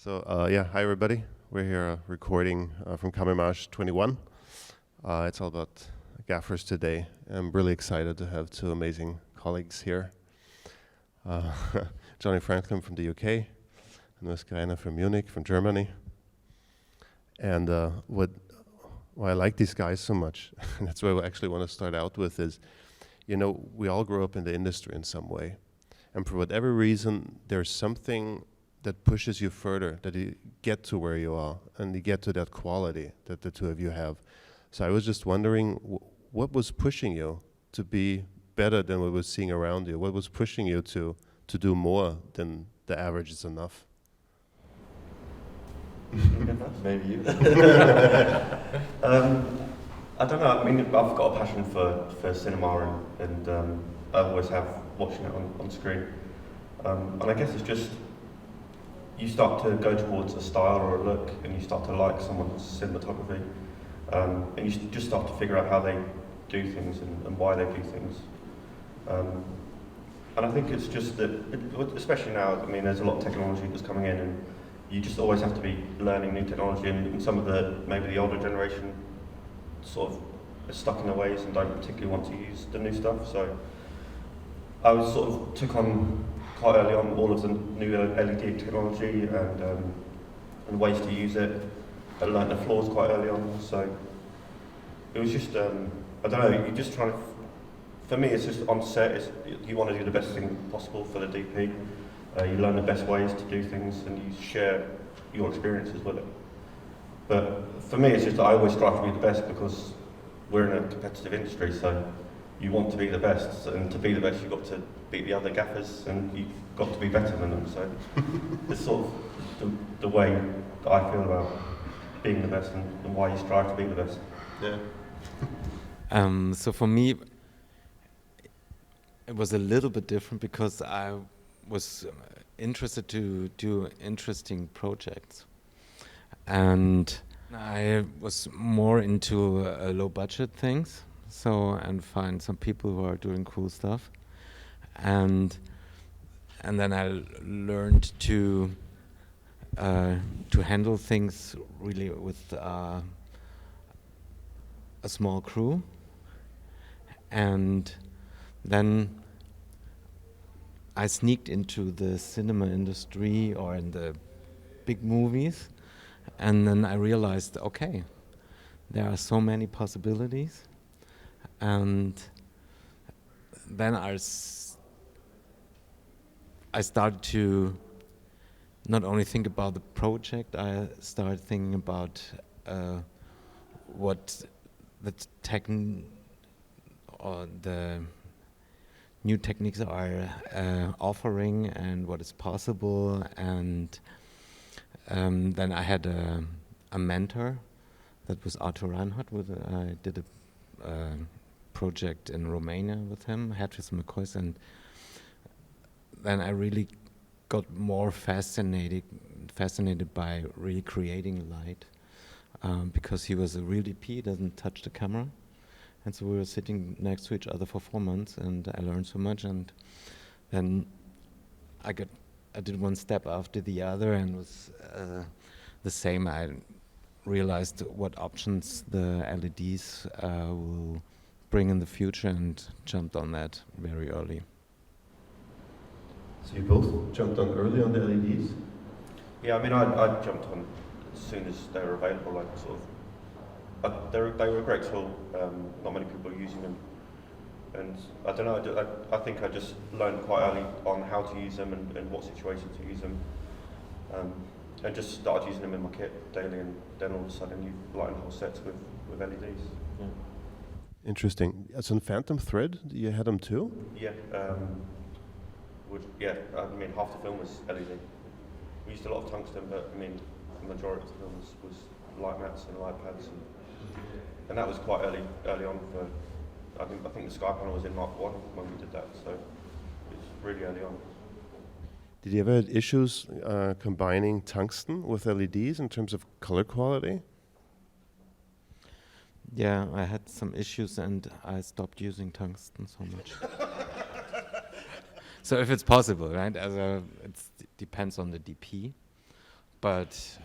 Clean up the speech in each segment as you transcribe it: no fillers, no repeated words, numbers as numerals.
Yeah, hi everybody. We're here recording from Kammermarsch 21. It's all about gaffers today. I'm really excited to have two amazing colleagues here. Johnny Franklin from the UK, and Uwe Greiner from Munich, from Germany. And why I like these guys so much, and that's what I actually want to start out with is, you know, we all grew up in the industry in some way. And for whatever reason, there's something that pushes you further, that you get to where you are, and you get to that quality that the two of you have. So I was just wondering, what was pushing you to be better than what was seeing around you? What was pushing you to do more than the average is enough? Maybe you. I don't know. I mean, I've got a passion for cinema, and I always have, watching it on screen. And I guess it's just, you start to go towards a style or a look, and you start to like someone's cinematography, and you just start to figure out how they do things and why they do things. And I think it's just that, especially now, I mean, there's a lot of technology that's coming in, and you just always have to be learning new technology, and some of maybe the older generation sort of are stuck in their ways and don't particularly want to use the new stuff. So I was sort of took on quite early on all of the new LED technology and ways to use it. I learned the flaws quite early on, so it was just, I don't know, you're just trying to, for me it's just on set, you want to do the best thing possible for the DP. You learn the best ways to do things and you share your experiences with it. But for me it's just that I always strive to be the best because we're in a competitive industry, so you want to be the best, and to be the best you've got to beat the other gaffers, and you've got to be better than them. So it's sort of the way that I feel about being the best and why you strive to be the best. Yeah. So for me, it was a little bit different because I was interested to do interesting projects, and I was more into low budget things. And find some people who are doing cool stuff, and then I learned to handle things really with a small crew, and then I sneaked into the cinema industry or in the big movies, and then I realized, okay, there are so many possibilities. And then I started to not only think about the project, I started thinking about what the the new techniques are offering and what is possible. And then I had a mentor, that was Arthur Reinhardt. I did a project in Romania with him, Hatris McCoys, and then I really got more fascinated by really creating light, because he was a real DP, doesn't touch the camera, and so we were sitting next to each other for 4 months, and I learned so much. And then I did one step after the other, and was the same. I realized what options the LEDs will bring in the future, and jumped on that very early. So you both jumped on early on the LEDs? Yeah, I mean, I jumped on as soon as they were available. Like they were a great tool. Not many people are using them, and I don't know. I think I just learned quite early on how to use them and what situations to use them, and just started using them in my kit daily. And then all of a sudden, you light whole sets with LEDs. Yeah. Interesting. So in Phantom Thread, you had them too? Yeah. I mean, half the film was LED. We used a lot of tungsten, but I mean, the majority of the film was light mats and light pads, and that was quite early on. I think the Sky panel was in Mark 1 when we did that, so it was really early on. Did you ever have issues combining tungsten with LEDs in terms of color quality? Yeah, I had some issues, and I stopped using tungsten so much. So if it's possible, right? It depends on the DP, but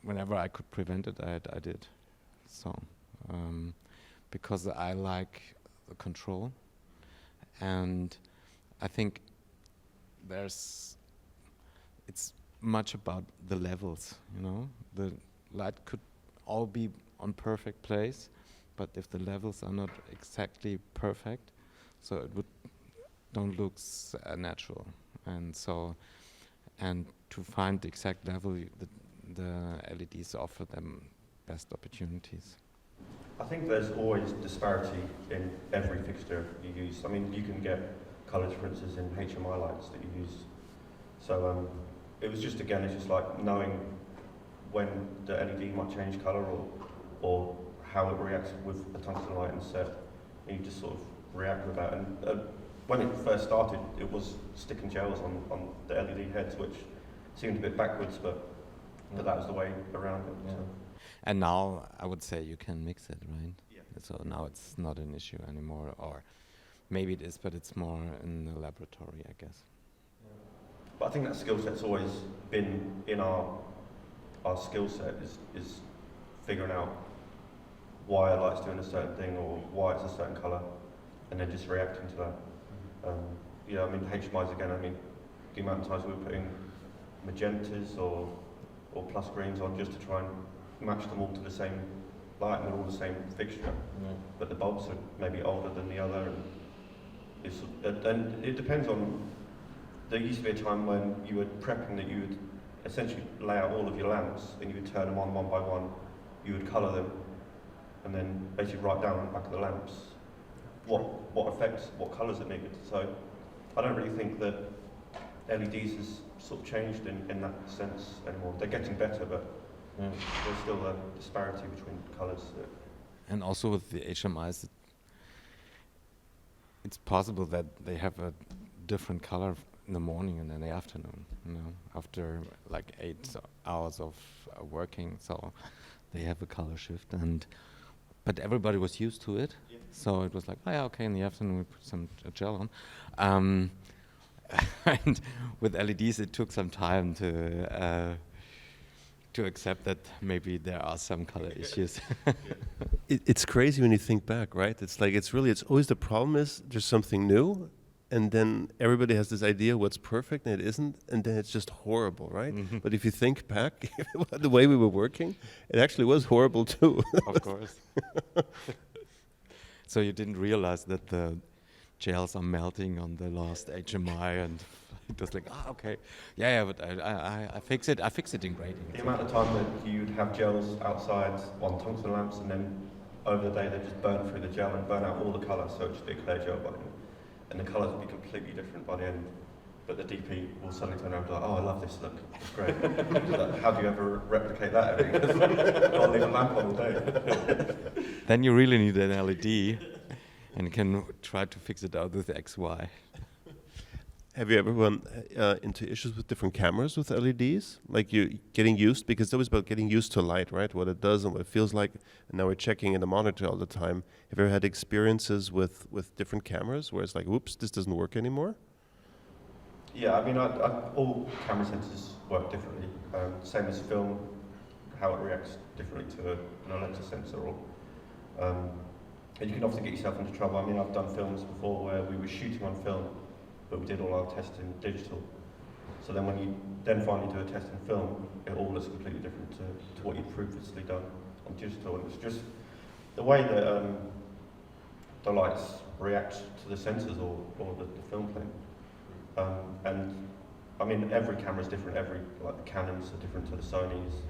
whenever I could prevent it, I did. So because I like the control, and I think it's much about the levels, you know. The light could all be on perfect place, but if the levels are not exactly perfect, so it don't look natural. And so, and to find the exact level, the LEDs offer them best opportunities. I think there's always disparity in every fixture you use. I mean, you can get colour differences in HMI lights that you use. So it was just, again, it's just like knowing when the LED might change colour or how it reacts with a tungsten light and set, and you just sort of react with that. And when it first started, it was sticking gels on the LED heads, which seemed a bit backwards, but that was the way around it. Yeah. So. And now I would say you can mix it, right? Yeah. So now it's not an issue anymore, or maybe it is, but it's more in the laboratory, I guess. But I think that skill set's always been in our skill set is figuring out why a light's doing a certain thing or why it's a certain colour, and then just reacting to that. Yeah, I mean, HMIs again, I mean, the amount of times we were putting magentas or plus greens on just to try and match them all to the same light, and they're all the same fixture, but the bulbs are maybe older than the other, and it depends on. There used to be a time when you were prepping that you would essentially lay out all of your lamps and you would turn them on one by one, you would colour them, and then basically write down on the back of the lamps what effects, what colours it needed. So I don't really think that LEDs has sort of changed in that sense anymore. They're getting better, but there's still a disparity between colours. And also with the HMIs, it's possible that they have a different colour in the morning and in the afternoon, you know, after like 8 hours of working, so they have a color shift, but everybody was used to it, so it was like, oh yeah, okay, in the afternoon we put some gel on. And with LEDs it took some time to accept that maybe there are some color issues. It's crazy when you think back, right? It's like, it's always the problem is there's something new, and then everybody has this idea what's perfect and it isn't, and then it's just horrible, right? Mm-hmm. But if you think back, the way we were working, it actually was horrible too. Of course. So you didn't realize that the gels are melting on the last HMI, and it was like, okay, yeah, but I fix it in grading. The amount of time that you'd have gels outside on tungsten lamps, and then over the day they just burn through the gel and burn out all the colour, so it'd just be a clear gel by the end. And the colours would be completely different by the end. But the DP will suddenly turn around and be like, oh, I love this look, it's great. How do you ever replicate that? Because I'll leave a lamp on all day. Then you really need an LED, and you can try to fix it out with XY. Have you ever run into issues with different cameras with LEDs? Like you getting used, because it's always about getting used to light, right? What it does and what it feels like. And now we're checking in the monitor all the time. Have you ever had experiences with different cameras where it's like, whoops, this doesn't work anymore? Yeah, I mean, all camera sensors work differently. Same as film, how it reacts differently to an Alexa sensor. And you can often get yourself into trouble. I mean, I've done films before where we were shooting on film, but we did all our testing digital. So then when you then finally do a test in film, it all looks completely different to what you'd previously done on digital. And it's just the way that the lights react to the sensors or the film plane. And I mean, every camera is different. Like the Canons are different to the Sonys.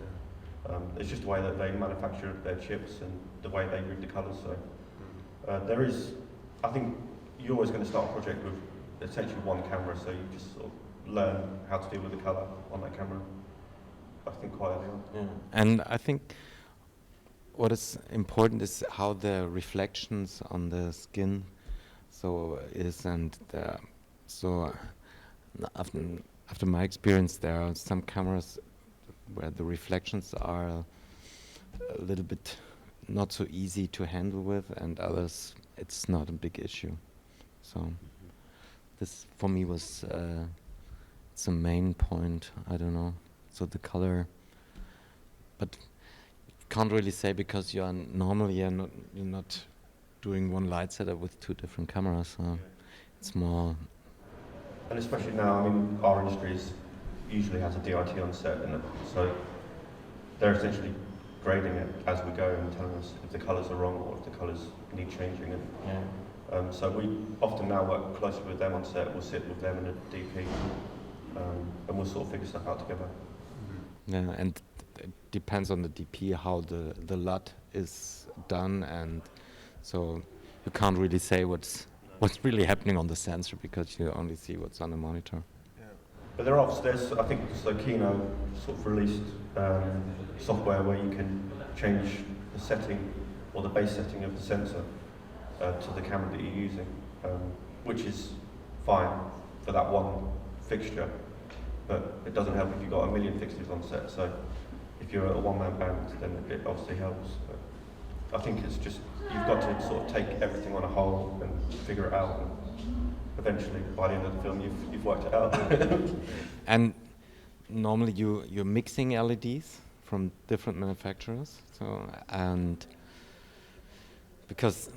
It's just the way that they manufacture their chips and the way they read the colours. So there is, I think, you're always going to start a project with essentially one camera, so you just sort of learn how to deal with the colour on that camera, I think, quite early on. Yeah. And I think what is important is how the reflections on the skin after my experience, there are some cameras where the reflections are a little bit not so easy to handle with, and others it's not a big issue. So this for me was it's the main point. I don't know. So the color, but you can't really say because normally you're not doing one light setup with two different cameras. So it's more. And especially now, I mean, our industry usually has a DIT on set, and so they're essentially grading it as we go and telling us if the colours are wrong or if the colours need changing. And so we often now work closely with them on set. We'll sit with them and a DP, and we'll sort of figure stuff out together. Yeah, and it depends on the DP how the LUT is done, and so you can't really say what's really happening on the sensor because you only see what's on the monitor. But there's I think, so Kino sort of released software where you can change the setting or the base setting of the sensor to the camera that you're using, which is fine for that one fixture, but it doesn't help if you've got a million fixtures on set. So if you're a one-man band, then it obviously helps. But I think it's just, you've got to sort of take everything on a whole and figure it out. And eventually, by the end of the film, you've worked it out. And normally you're mixing LEDs from different manufacturers. So, and because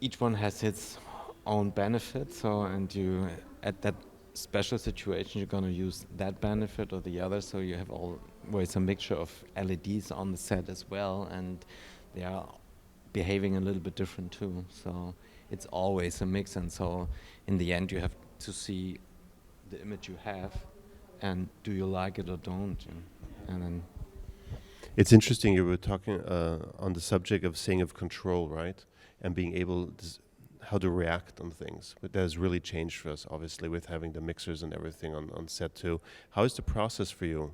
each one has its own benefit, so, and you, at that special situation, you're going to use that benefit or the other, so you have always a mixture of LEDs on the set as well, and they are behaving a little bit different too. So it's always a mix, and so in the end you have to see the image you have, and do you like it or don't, and then. It's interesting you were talking on the subject of saying of control, right? And being able how to react on things. But that has really changed for us, obviously, with having the mixers and everything on set too. How is the process for you,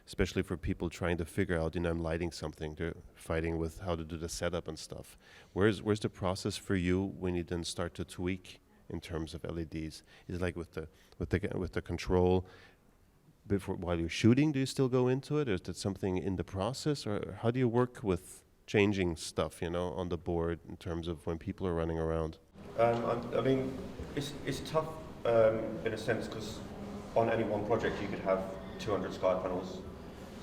especially for people trying to figure out, I'm lighting something, they're fighting with how to do the setup and stuff. Where's the process for you when you then start to tweak in terms of LEDs? Is it like with the control while you're shooting? Do you still go into it, or is that something in the process, or how do you work with changing stuff, on the board in terms of when people are running around? I mean, it's tough in a sense because on any one project you could have 200 sky panels,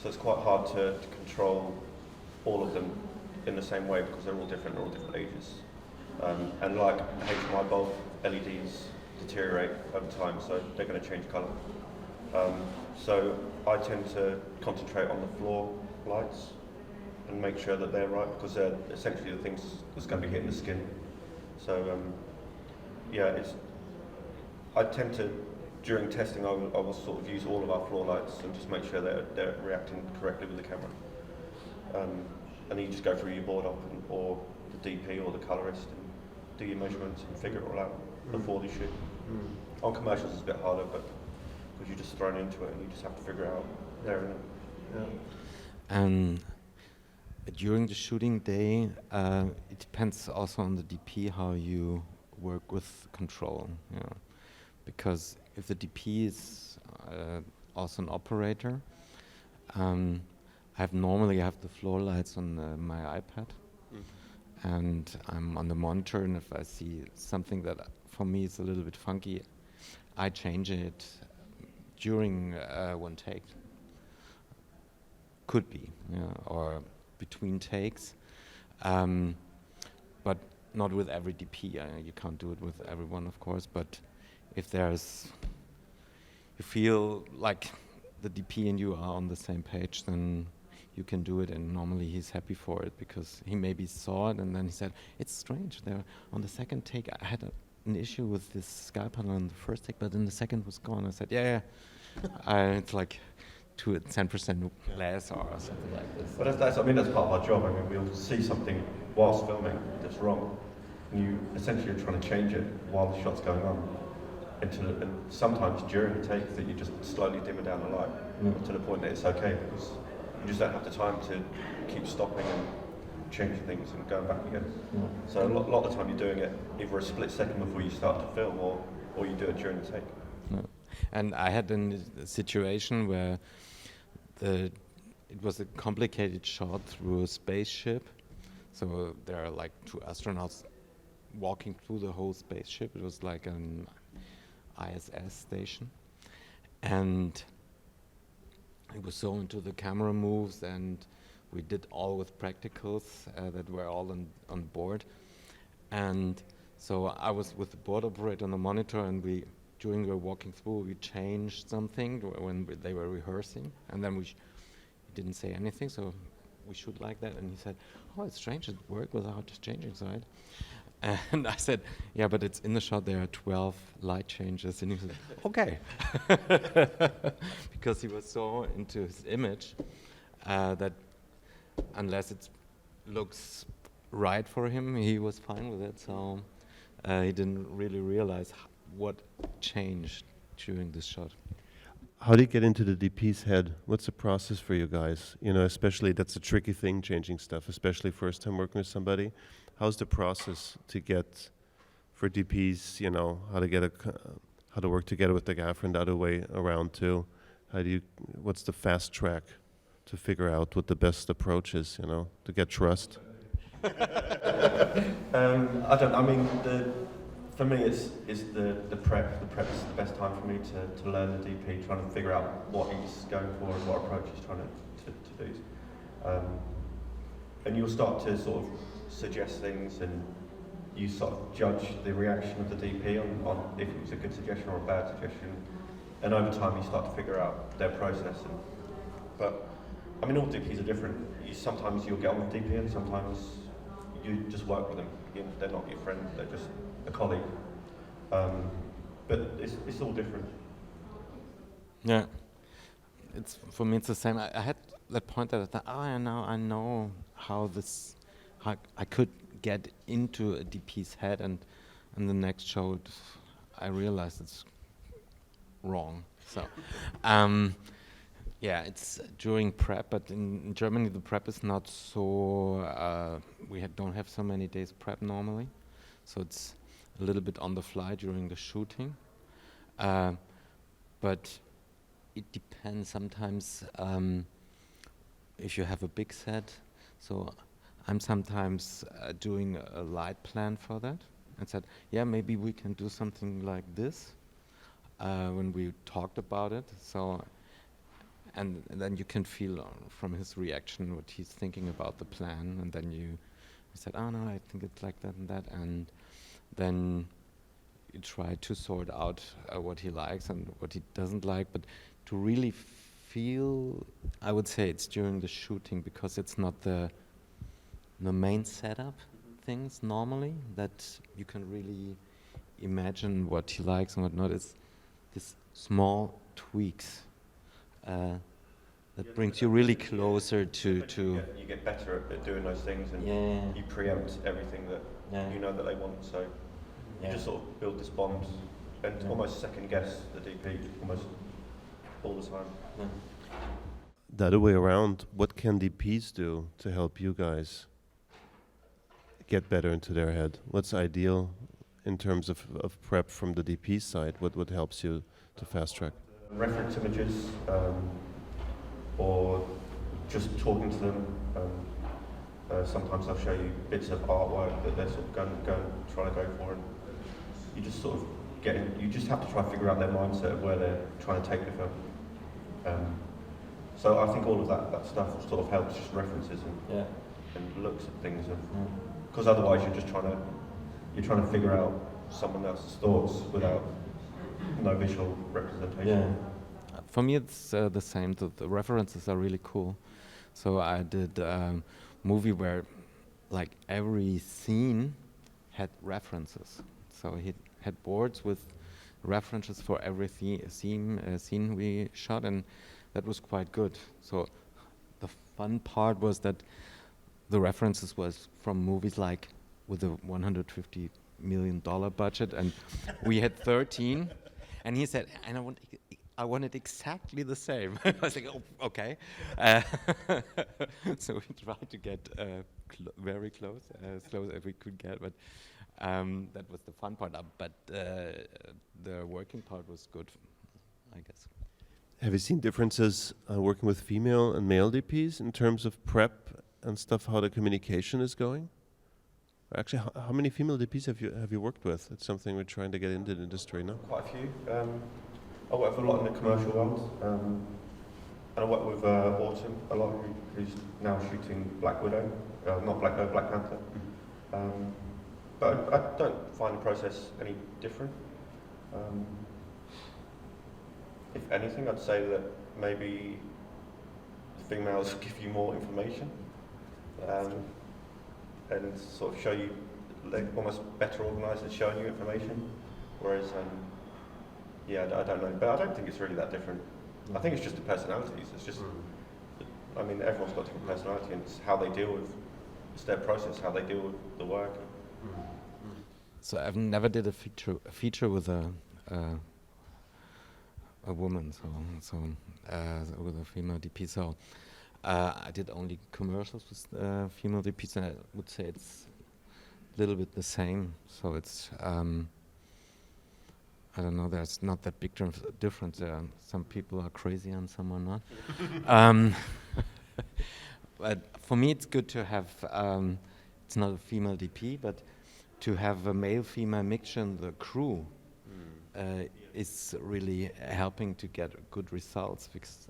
so it's quite hard to control all of them in the same way because they're all different ages. And like HMI bulb LEDs deteriorate over time, so they're going to change colour. So I tend to concentrate on the floor lights and make sure that they're right because they're essentially the things that's going to be hitting the skin. So I tend to, during testing, I will sort of use all of our floor lights and just make sure they're reacting correctly with the camera. And then you just go through your board op or the DP or the colorist and do your measurements and figure it all out before the shoot. On commercials it's a bit harder, but because you're just thrown into it and you just have to figure it out there and then. And during the shooting day, it depends also on the DP how you work with control. Because if the DP is also an operator, normally I have the floor lights on my iPad, and I'm on the monitor, and if I see something that for me is a little bit funky, I change it during one take. Could be, or between takes, but not with every DP. You can't do it with everyone, of course, but if you feel like the DP and you are on the same page, then you can do it, and normally he's happy for it because he maybe saw it and then he said, it's strange, there on the second take I had an issue with this sky panel on the first take, but then the second was gone. I said, it's like 10% less or something like this. But that's part of our job. I mean, we'll see something whilst filming that's wrong, and you essentially are trying to change it while the shot's going on. And sometimes during the take that you just slowly dimmer down the light to the point that it's okay because you just don't have the time to keep stopping and changing things and going back again. So a lot of the time you're doing it either a split second before you start to film or you do it during the take. And I had a situation where it was a complicated shot through a spaceship. So there are like two astronauts walking through the whole spaceship. It was like an ISS station. And he was so into the camera moves, and we did all with practicals that were all on board. And so I was with the board operator on the monitor, and during the walking through, we changed something when they were rehearsing, and then he didn't say anything, so we shoot like that, and he said, "Oh, it's strange, it worked without changing side." And I said, "Yeah, but it's in the shot, there are 12 light changes," and he said, "Okay." Because he was so into his image that unless it looks right for him, he was fine with it, so he didn't really realize what changed during this shot. How do you get into the DP's head? What's the process for you guys? You know, especially that's a tricky thing, changing stuff, especially first time working with somebody. How's the process to get for DPs? You know, how to work together with the gaffer and the other way around too. What's the fast track to figure out what the best approach is? You know, to get trust. For me, it's the prep. The prep is the best time for me to learn the DP, trying to figure out what he's going for and what approach he's trying to do. And you'll start to sort of suggest things, and you sort of judge the reaction of the DP on if it was a good suggestion or a bad suggestion. And over time, you start to figure out their process. But I mean, all DPs are different. Sometimes you'll get on with DP, and sometimes you just work with them. They're not your friend; they're just a colleague. But it's all different. Yeah, for me it's the same. I had that point that I thought, I know how I could get into a DP's head, and in the next show I realized it's wrong. So, yeah, it's during prep, but in Germany the prep is not so. We don't have so many days prep normally, so it's a little bit on the fly during the shooting. But it depends sometimes if you have a big set. So I'm sometimes doing a light plan for that, and said, yeah, maybe we can do something like this when we talked about it. So. And then you can feel from his reaction what he's thinking about the plan, and then you said, oh no, I think it's like that and that, and then you try to sort out what he likes and what he doesn't like. But to really feel, I would say it's during the shooting, because it's not the main setup things normally that you can really imagine what he likes and what not. It's this small tweaks that brings you really closer to. You get better at doing those things, and you preempt everything that you know that they want. So you just sort of build this bond and almost second guess the DP almost all the time. Yeah. The other way around, what can DPs do to help you guys get better into their head? What's ideal in terms of prep from the DP side? What helps you to fast track? Reference images, or just talking to them. Sometimes they'll show you bits of artwork that they're sort of going trying to go for, and you just sort of you just have to try to figure out their mindset of where they're trying to take the film. So I think all of that stuff sort of helps, just references and looks at things, because otherwise you're trying to figure out someone else's thoughts without no visual representation. Yeah. For me, it's the same. The references are really cool. So I did a movie where, like, every scene had references. So he had boards with references for every scene we shot, and that was quite good. So the fun part was that the references was from movies like with a $150 million budget, and we had 13. And he said, and I want it exactly the same. I was like, oh, okay. So we tried to get very close, as close as we could get, but that was the fun part. But the working part was good, I guess. Have you seen differences working with female and male DPs in terms of prep and stuff, how the communication is going? Actually, how many female DPs have you worked with? It's something we're trying to get into the industry now. Quite a few. I work for a lot in the commercial world, and I work with Autumn a lot, who's now shooting Black Widow, not Black Panther. But I don't find the process any different. If anything, I'd say that maybe females give you more information and sort of show you, they're almost better organised at showing you information. Whereas, yeah, I don't know, but I don't think it's really that different. I think it's just the personalities. It's just, I mean, everyone's got different personality, and it's how they deal with, it's their process, how they deal with the work. So I've never did a feature with a woman, so with a female DP. So I did only commercials with female DPs, and I would say it's a little bit the same. So it's I don't know. There's not that big difference. Some people are crazy and some are not. But for me, it's good to have. It's not a female DP, but to have a male-female mixture in the crew is really helping to get good results, because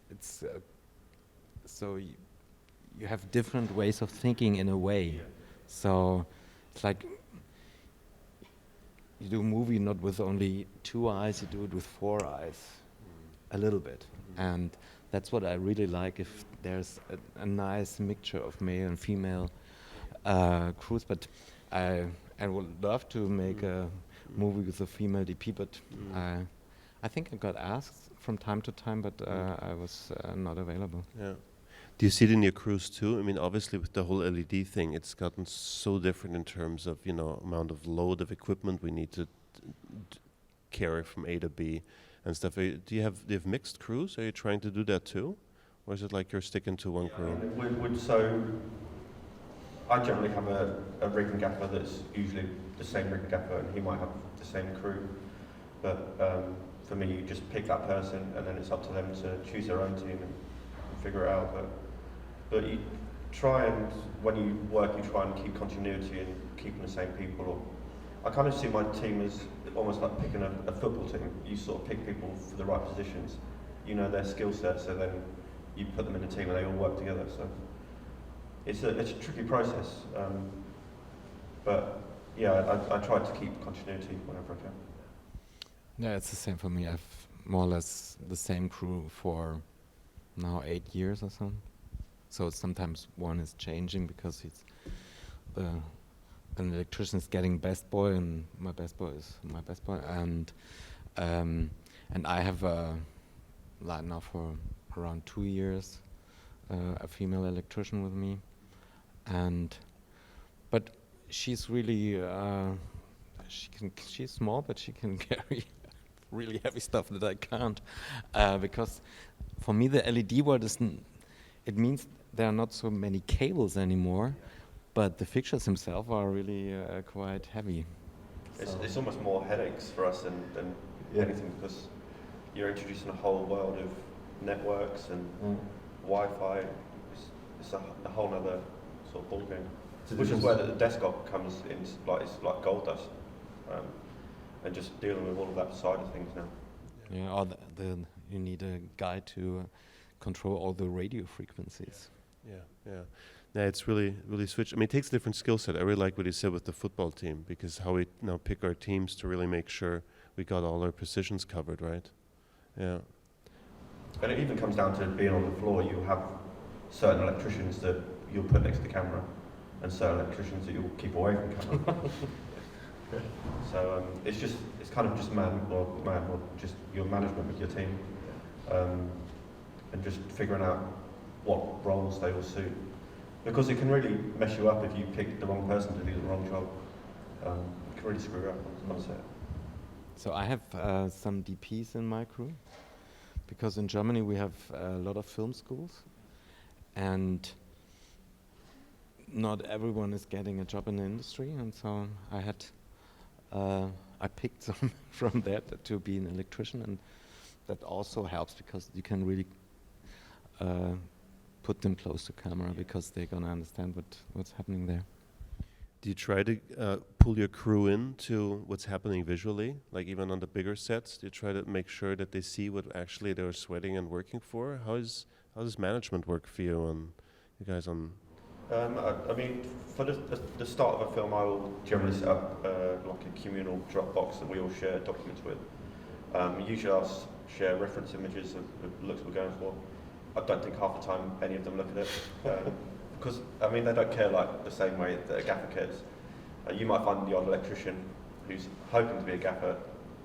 it's so you have different ways of thinking in a way. Yeah. So it's like you do a movie not with only 2 eyes, you do it with 4 eyes, a little bit. And that's what I really like, if there's a nice mixture of male and female crews. But I would love to make a movie with a female DP, but I think I got asked from time to time, but I was not available. Yeah. Do you see it in your crews too? I mean, obviously with the whole LED thing, it's gotten so different in terms of, you know, amount of load of equipment we need to carry from A to B and stuff. Do you have mixed crews? Are you trying to do that too? Or is it like you're sticking to one crew? So I generally have a rig and gaffer that's usually the same rig and gaffer, and he might have the same crew. But for me, you just pick that person, and then it's up to them to choose their own team and figure it out. But you try and, when you work, you try and keep continuity and keeping the same people. I kind of see my team as almost like picking a football team. You sort of pick people for the right positions. You know their skill set, so then you put them in a team and they all work together. So it's a tricky process. But yeah, I try to keep continuity whenever I can. Yeah, it's the same for me. I've more or less the same crew for now 8 years or so. So sometimes one is changing because it's an electrician is getting best boy, and my best boy is my best boy, and I have like now for around 2 years a female electrician with me, but she's really she's small, but she can carry really heavy stuff that I can't, because for me the LED world it means there are not so many cables anymore, but the fixtures themselves are really quite heavy. It's almost more headaches for us than anything, because you're introducing a whole world of networks and Wi-Fi. It's a whole other sort of ball game, which is where the desktop comes in. It's like gold dust, and just dealing with all of that side of things now. Yeah, or you need a guy to control all the radio frequencies. Yeah, it's really switched. I mean, it takes a different skill set. I really like what you said with the football team, because how we now pick our teams to really make sure we got all our positions covered, right? Yeah. And it even comes down to being on the floor. You have certain electricians that you'll put next to the camera, and certain electricians that you'll keep away from the camera. So it's kind of just man or just your management with your team, and just figuring out what roles they will suit. Because it can really mess you up if you pick the wrong person to do the wrong job. It can really screw you up on set. So I have some DPs in my crew, because in Germany we have a lot of film schools, and not everyone is getting a job in the industry, and so I picked some from that to be an electrician, and that also helps because you can really put them close to camera, because they're gonna understand what's happening there. Do you try to pull your crew into what's happening visually? Like even on the bigger sets, do you try to make sure that they see what actually they're sweating and working for? How does management work for you and you guys on? I mean, for the start of a film, I will generally set up like a communal Dropbox that we all share documents with. Usually I'll share reference images of the looks we're going for. I don't think half the time any of them look at it. Because, I mean, they don't care like the same way that a gaffer cares. You might find the odd electrician who's hoping to be a gaffer,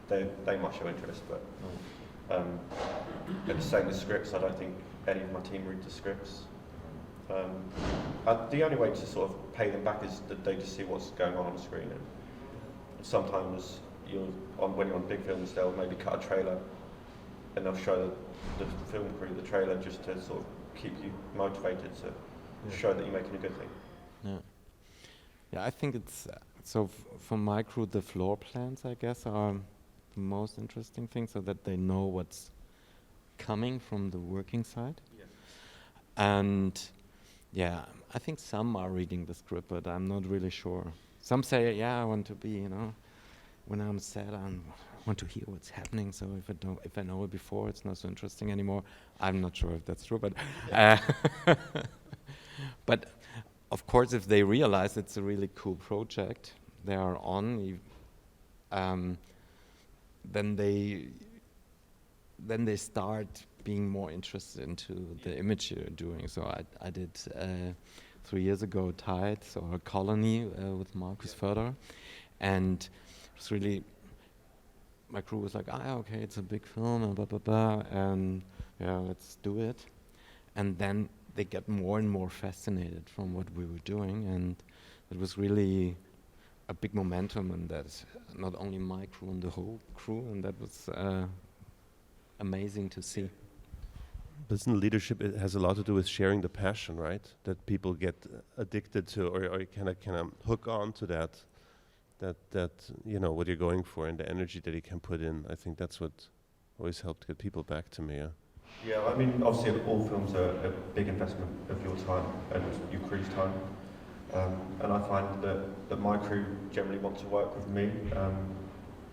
they might show interest, but and the same with scripts. I don't think any of my team read the scripts. The only way to sort of pay them back is that they just see what's going on the screen. And sometimes when you're on big films, they'll maybe cut a trailer and they'll show the film crew the trailer just to sort of keep you motivated to show that you're making a good thing. Yeah. Yeah, I think it's for my crew, the floor plans, I guess, are the most interesting thing, so that they know what's coming from the working side. Yeah. And yeah, I think some are reading the script, but I'm not really sure. Some say, yeah, I want to be, when I'm sad, I want to hear what's happening. So if I know it before, it's not so interesting anymore. I'm not sure if that's true, but but of course, if they realize it's a really cool project they are on, then they start being more interested into the image you're doing. So I did 3 years ago Tides or Colony with Marcus Further, and it's really, my crew was like, okay, it's a big film and blah blah blah, and yeah, let's do it. And then they get more and more fascinated from what we were doing, and it was really a big momentum, and that not only my crew and the whole crew, and that was amazing to see. Business leadership, it has a lot to do with sharing the passion, right? That people get addicted to, or kind of hook on to that what you're going for and the energy that you can put in. I think that's what always helped get people back to me. Yeah, I mean, obviously all films are a big investment of your time and your crew's time. And I find that my crew generally want to work with me,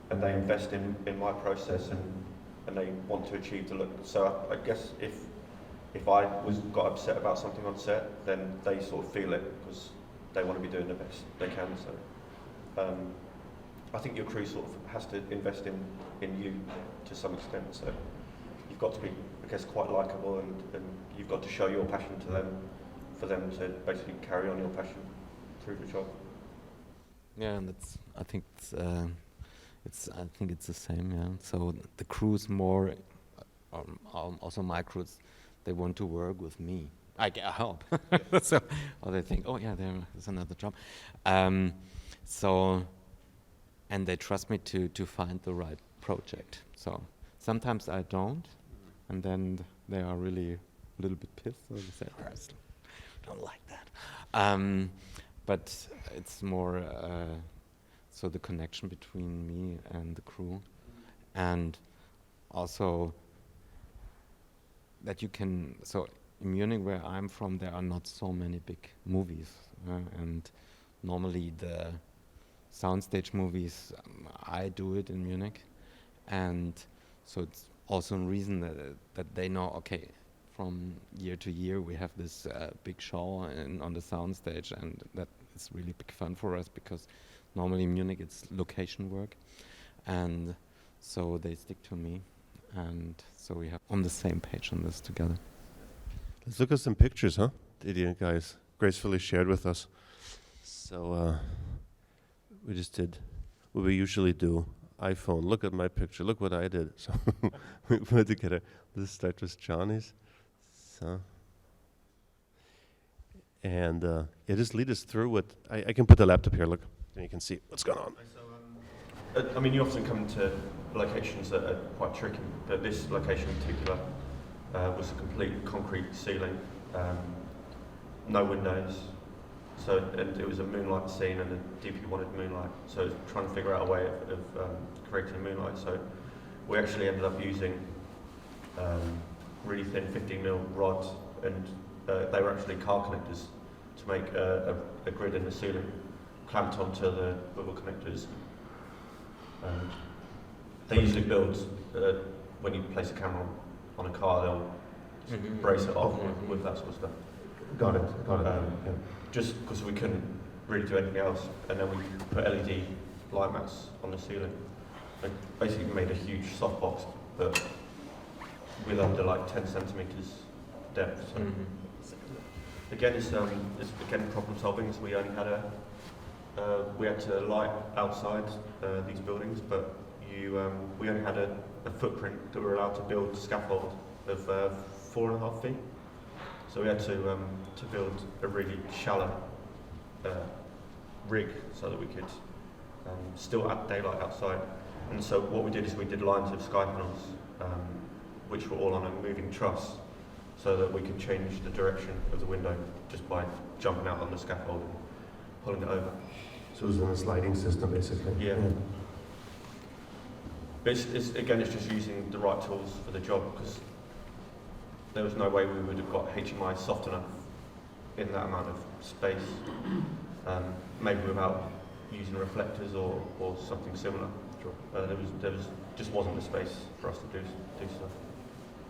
and they invest in my process, and they want to achieve the look. So I guess if I got upset about something on set, then they sort of feel it because they want to be doing the best they can. So I think your crew sort of has to invest in you to some extent. So you've got to be, I guess, quite likable, and you've got to show your passion to them, for them to basically carry on your passion through the job. Yeah, and I think it's the same. Yeah. So the crew's more, also my crews, they want to work with me. I help. So, or they think, oh yeah, there's another job. So, and they trust me to find the right project. So sometimes I don't, and then they are really a little bit pissed. So they say, I don't like that. But it's more so the connection between me and the crew, and also that you can. So in Munich, where I'm from, there are not so many big movies, and normally the soundstage movies, I do it in Munich, and so it's also a reason that they know, okay, from year to year we have this big show on the soundstage, and that is really big fun for us, because normally in Munich it's location work, and so they stick to me, and so we have on the same page on this together. Let's look at some pictures, huh? That you guys gracefully shared with us. So we just did what we usually do. iPhone, look at my picture, look what I did. So we put together, let's start with Johnny's. So, and just lead us through what, I can put the laptop here, look, and you can see what's going on. So, I mean, you often come to locations that are quite tricky, but this location in particular was a complete concrete ceiling, no windows. So, and it was a moonlight scene, and the DP wanted moonlight. So, it was trying to figure out a way of creating moonlight. So, we actually ended up using really thin 15mm rods, and they were actually car connectors to make a grid in the ceiling. clamped onto the swivel connectors. They usually build, when you place a camera on a car, they'll brace it off with that sort of stuff. Got it. Yeah. Just because we couldn't really do anything else, and then we put LED light mats on the ceiling. They basically made a huge softbox, but with under like 10 centimeters depth. So again, it's again problem solving. So we only had we had to light outside these buildings, but we only had a footprint that we were allowed to build scaffold of 4.5 feet. So we had to build a really shallow rig so that we could still have daylight outside. And so what we did is we did lines of sky panels, which were all on a moving truss, so that we could change the direction of the window just by jumping out on the scaffold and pulling it over. So it was in a sliding system, basically. Yeah. But it's just using the right tools for the job, because there was no way we would have got HMI soft enough in that amount of space, maybe without using reflectors or something similar. There just wasn't the space for us to do stuff.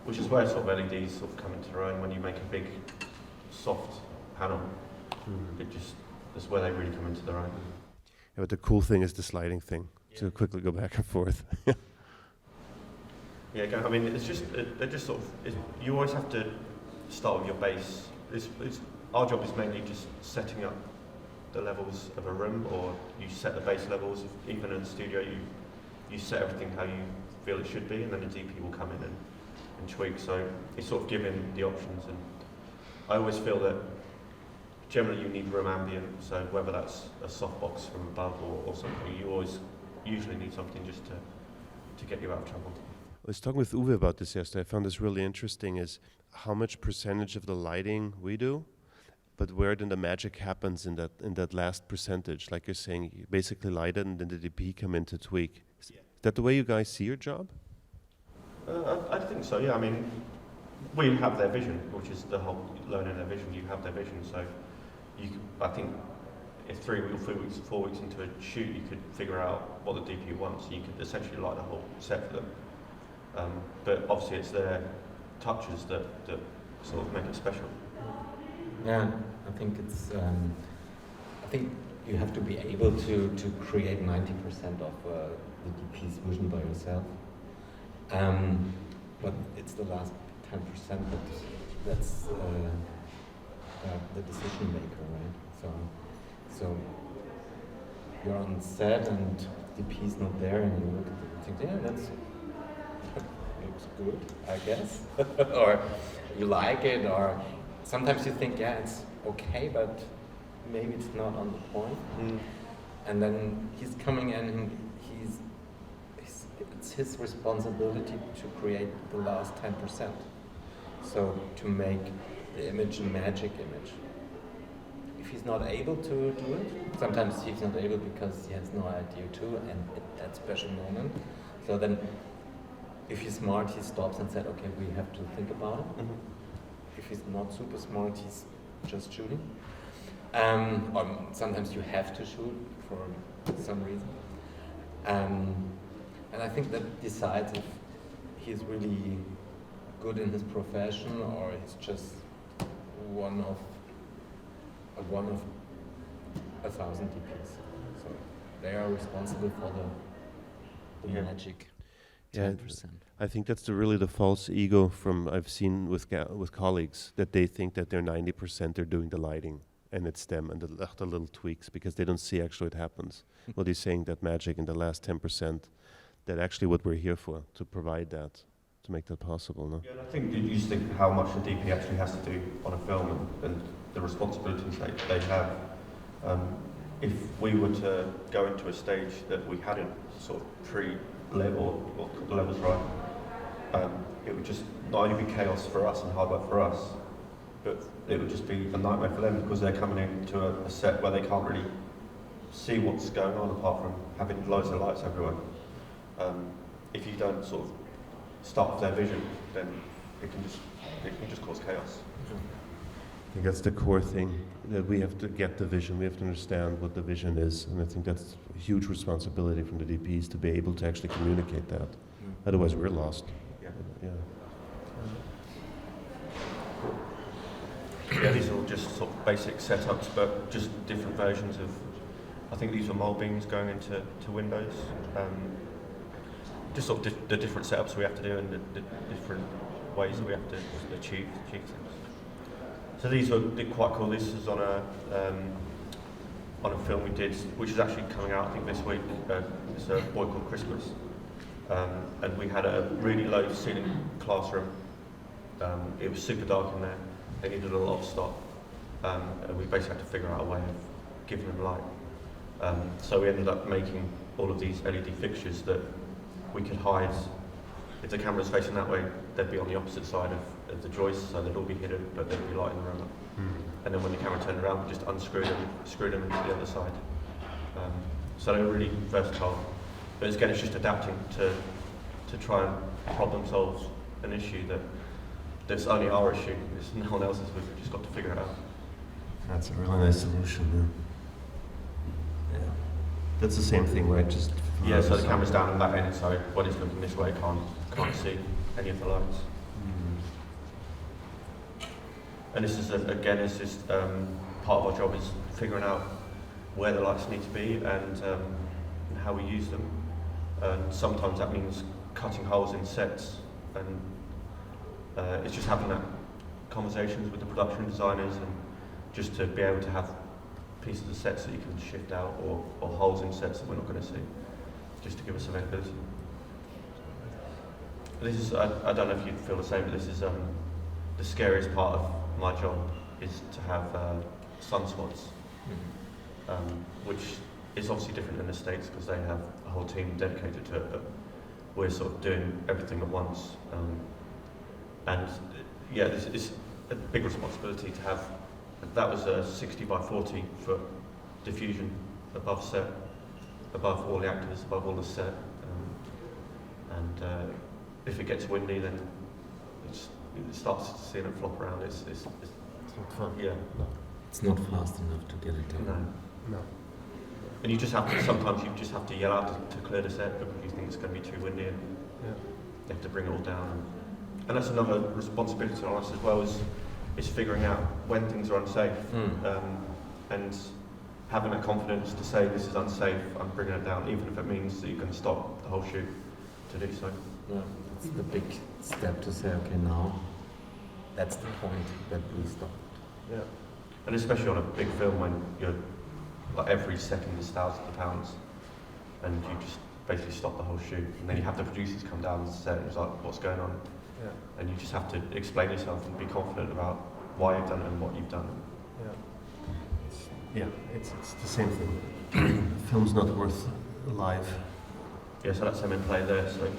Which is where sort of LEDs sort of come into their own. When you make a big, soft panel, that's where they really come into their own. Yeah, but the cool thing is the sliding thing. To quickly go back and forth. Yeah, I mean, they're just sort of. You always have to start with your base. Our job is mainly just setting up the levels of a room, or you set the base levels. Even in the studio, you set everything how you feel it should be, and then the DP will come in and tweak. So it's sort of giving the options, and I always feel that generally you need room ambient. So whether that's a softbox from above or something, you always usually need something just to get you out of trouble. I was talking with Uwe about this yesterday. I found this really interesting, is how much percentage of the lighting we do, but where then the magic happens in that last percentage. Like you're saying, you basically light it and then the DP come in to tweak. Is that the way you guys see your job? I think so, yeah. I mean, we have their vision, which is the whole learning their vision. You have their vision, so I think if 3 weeks, 4 weeks into a shoot, you could figure out what the DP wants. You could essentially light the whole set for them. But obviously, it's their touches that sort of make it special. Yeah, I think it's. I think you have to be able to create 90% of the DP's vision by yourself. But it's the last 10% that's the decision maker, right? So you're on set and DP's not there, and you look at it and think, yeah, that's looks good, I guess, or you like it, or sometimes you think, yeah, it's okay, but maybe it's not on the point. And then he's coming in and it's his responsibility to create the last 10%. So to make the image a magic image. If he's not able to do it, sometimes he's not able because he has no idea too, and at that special moment. So then, if he's smart, he stops and said, okay, we have to think about it. If he's not super smart, he's just shooting. Or sometimes you have to shoot for some reason. And I think that decides if he's really good in his profession or he's just one of 1,000 DPs. So they are responsible for the magic 10%. I think that's really the false ego I've seen with colleagues, that they think that they're 90%, they're doing the lighting, and it's them and the little tweaks, because they don't see actually what happens. What he's saying, that magic in the last 10%, that actually what we're here for, to provide that, to make that possible. No? Yeah, and I think you just think how much the DP actually has to do on a film and the responsibilities they have. If we were to go into a stage that we hadn't sort of pre-lit or got the levels right, it would just not only be chaos for us and hard work for us, but it would just be a nightmare for them, because they're coming into a set where they can't really see what's going on apart from having loads of lights everywhere. If you don't sort of start with their vision, then it can just cause chaos. I think that's the core thing, that we have to get the vision, we have to understand what the vision is, and I think that's a huge responsibility from the DPs to be able to actually communicate that. Otherwise, we're lost. Yeah. Yeah. Yeah, these are all just sort of basic setups, but just different versions of. I think these are mold beams going into Windows. Just sort of the different setups we have to do and the different ways that we have to achieve things. So these are quite cool. This is on a film we did, which is actually coming out I think this week. It's A Boy Called Christmas, and we had a really low ceiling classroom. It was super dark in there. They needed a lot of stock, and we basically had to figure out a way of giving them light. So we ended up making all of these LED fixtures that we could hide. If the camera was facing that way, they'd be on the opposite side of the joist, so they'd all be hidden, but there'd be light in the room. And then when the camera turned around, we just unscrew them, screw them into the other side. So they were really versatile. But again, it's just adapting to try and problem solve an issue that's only our issue. It's no one else's. We've just got to figure it out. That's a really nice solution. Yeah. That's the same thing, right? Just Yeah, so the camera's down on that end, so when it's looking this way, can't see any of the lights. And this is again, it's just part of our job is figuring out where the lights need to be and how we use them. And sometimes that means cutting holes in sets, and it's just having that conversations with the production designers and just to be able to have pieces of sets that you can shift out or holes in sets that we're not going to see, just to give us availability. This is, I don't know if you feel the same, but this is the scariest part of my job is to have sunspots, which is obviously different in the States because they have a whole team dedicated to it, but we're sort of doing everything at once. And yeah, this is a big responsibility to have. That was a 60 by 40 foot diffusion above set, above all the actors, above all the set. And if it gets windy, then it starts seeing it flop around. It's not fun. Yeah. No. It's not fast enough to get it done. No. And you just have to, sometimes you just have to yell out to clear the set because you think it's going to be too windy and you have to bring it all down. And that's another responsibility on us as well, is figuring out when things are unsafe and having that confidence to say this is unsafe, I'm bringing it down, even if it means that you're going to stop the whole shoot to do so. Yeah, it's the big step to say, okay, now that's the point that we stop. Yeah. And especially on a big film when you're like every second is thousands of pounds and you just basically stop the whole shoot, and then you have the producers come down and say, it's like, what's going on? Yeah. And you just have to explain yourself and be confident about why you've done it and what you've done. Yeah, it's the same thing. The film's not worth alive. Yeah, so that's them in play there, so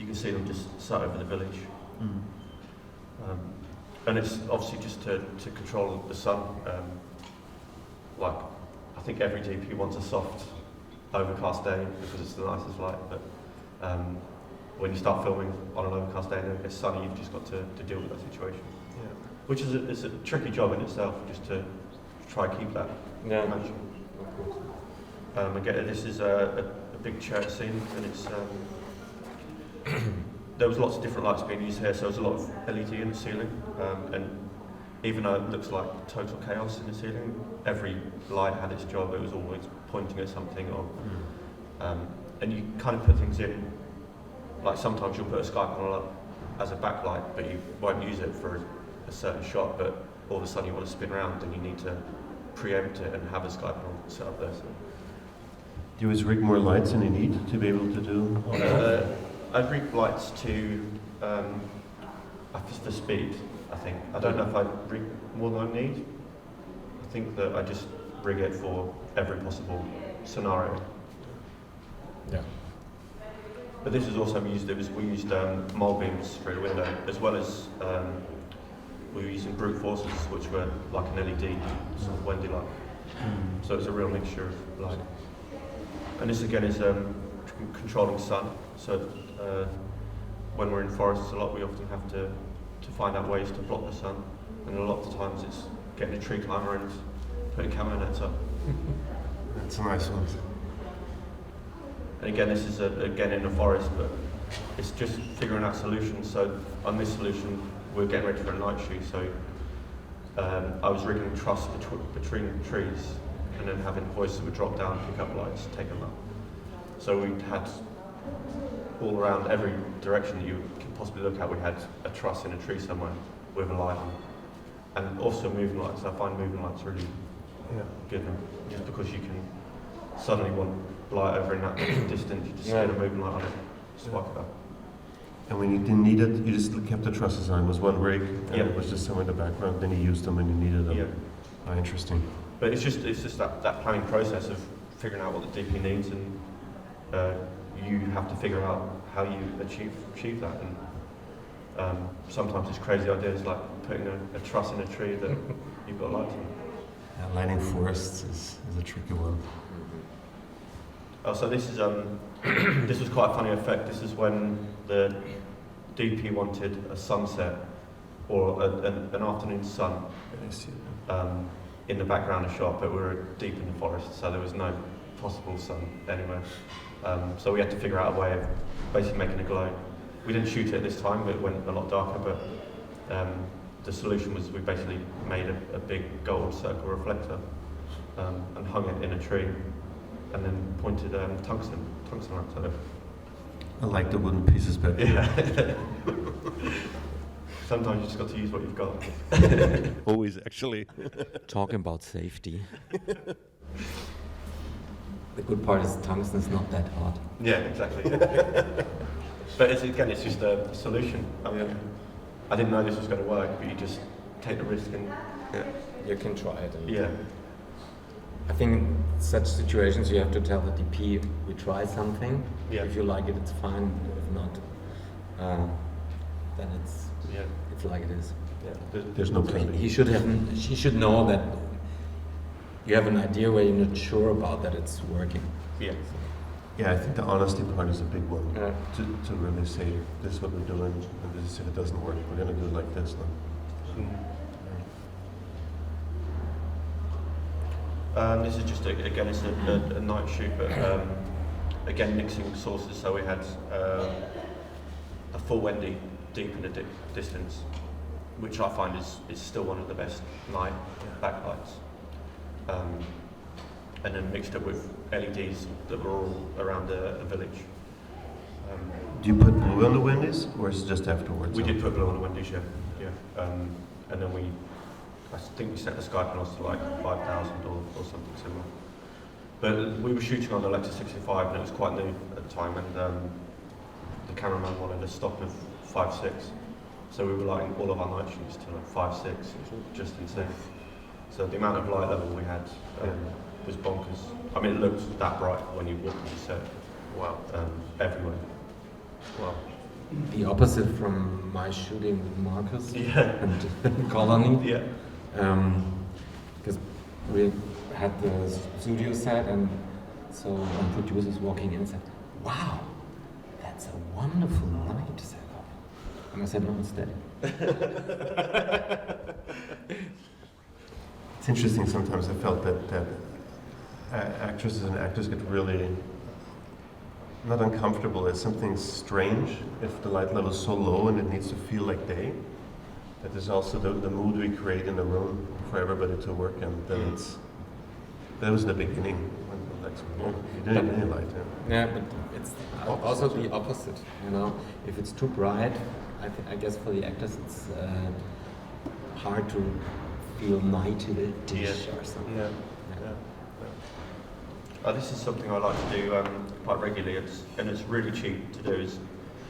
you can see them just sat over the village. And it's obviously just to control the sun. Like, I think every DP wants a soft, overcast day because it's the nicest light, but when you start filming on an overcast day and it gets sunny, you've just got to deal with that situation. Yeah. Which is it's a tricky job in itself, just to try and keep that magic. Again, this is a big church scene, and it's there was lots of different lights being used here, so there's a lot of LED in the ceiling, and even though it looks like total chaos in the ceiling, every light had its job. It was always pointing at something, or and you kind of put things in. Like sometimes you'll put a sky panel up as a backlight, but you won't use it for a certain shot, but all of a sudden you want to spin around and you need to preempt it and have a sky panel set up there. So. Do you always rig more lights than you need to be able to do all that? I'd rig lights for speed, I think. I don't know if I'd rig more than I need. I think that I just rig it for every possible scenario. Yeah. But this is also used, we used mold beams through the window, as well as we were using brute forces, which were like an LED sort of Wendy light. So it's a real mixture of light. And this again is controlling sun. So when we're in forests a lot, we often have to find out ways to block the sun. and a lot of the times it's getting a tree climber and putting camo nets up. That's a nice one. And again, this is again in the forest, but it's just figuring out solutions. So on this solution, we're getting ready for a night shoot. So I was rigging truss between trees, and then having hoists that would drop down, pick up lights, take them up. So we had all around every direction that you could possibly look at, we had a truss in a tree somewhere with a light on. And also moving lights. I find moving lights really good, just because you can suddenly want light over in that distance, you just get a moving light on it, swipe it up. And when you didn't need it, you just kept the trusses on. It was one rig, and it was just somewhere in the background. Then you used them when you needed them. Yeah. Oh, interesting. But it's just that planning process of figuring out what the DP needs, and you have to figure out how you achieve that. And sometimes it's crazy ideas like putting a truss in a tree that you've got lights on. Yeah, lighting forests is a tricky one. Oh, so this is this was quite a funny effect. This is when the DP wanted a sunset or an afternoon sun in the background of shot, but we were deep in the forest, so there was no possible sun anywhere. So we had to figure out a way of basically making a glow. We didn't shoot it this time, it went a lot darker, but the solution was we basically made a big gold circle reflector and hung it in a tree, and then pointed tungsten lights at it. I like the wooden pieces back there. Yeah. Sometimes you just got to use what you've got. Always, actually. Talking about safety. The good part is tungsten is not that hot. Yeah, exactly. But it's just a solution. I didn't know this was going to work, but you just take the risk and... You can try it. Yeah. I think in such situations you have to tell the DP, we try something. Yeah. If you like it, it's fine. If not, then it's like it is. Yeah. There's no plan. He should know that you have an idea where you're not sure about that it's working. Yeah. Yeah, I think the honesty part is a big one. Yeah. To really say, this is what we're doing, and this is if it doesn't work, we're going to do it like this now. This is just, again, it's a night shoot, but again, mixing sources. So we had a full Wendy deep in the distance, which I find is still one of the best night backlights. And then mixed it with LEDs that were all around the village. Do you put blue on the Wendy's, or is it just afterwards? We did put blue on the Wendy's, yeah. And then I think we set the sky panels to like 5,000 or something similar. But we were shooting on the Lecter 65 and it was quite new at the time, and the cameraman wanted a stop of 5.6. So we were lighting all of our night shoots to like 5.6, just insane. So the amount of light level we had was bonkers. I mean, it looked that bright when you walked into the set. Wow. Everywhere. Wow. The opposite from my shooting with Marcus and Colony. Yeah. Because we had the studio set, and so one producer was walking in and said, "Wow, that's a wonderful light setup." And I said, "No, it's steady." It's interesting sometimes. I felt that actresses and actors get really not uncomfortable. It's something strange if the light level is so low and it needs to feel like day. That there's also the mood we create in the room for everybody to work in. That was in the beginning. When, like, you didn't have any light. Yeah, but it's also the opposite. You know, if it's too bright, I guess for the actors it's hard to feel nighty-ish or something. Yeah. This is something I like to do quite regularly, and it's really cheap to do. Is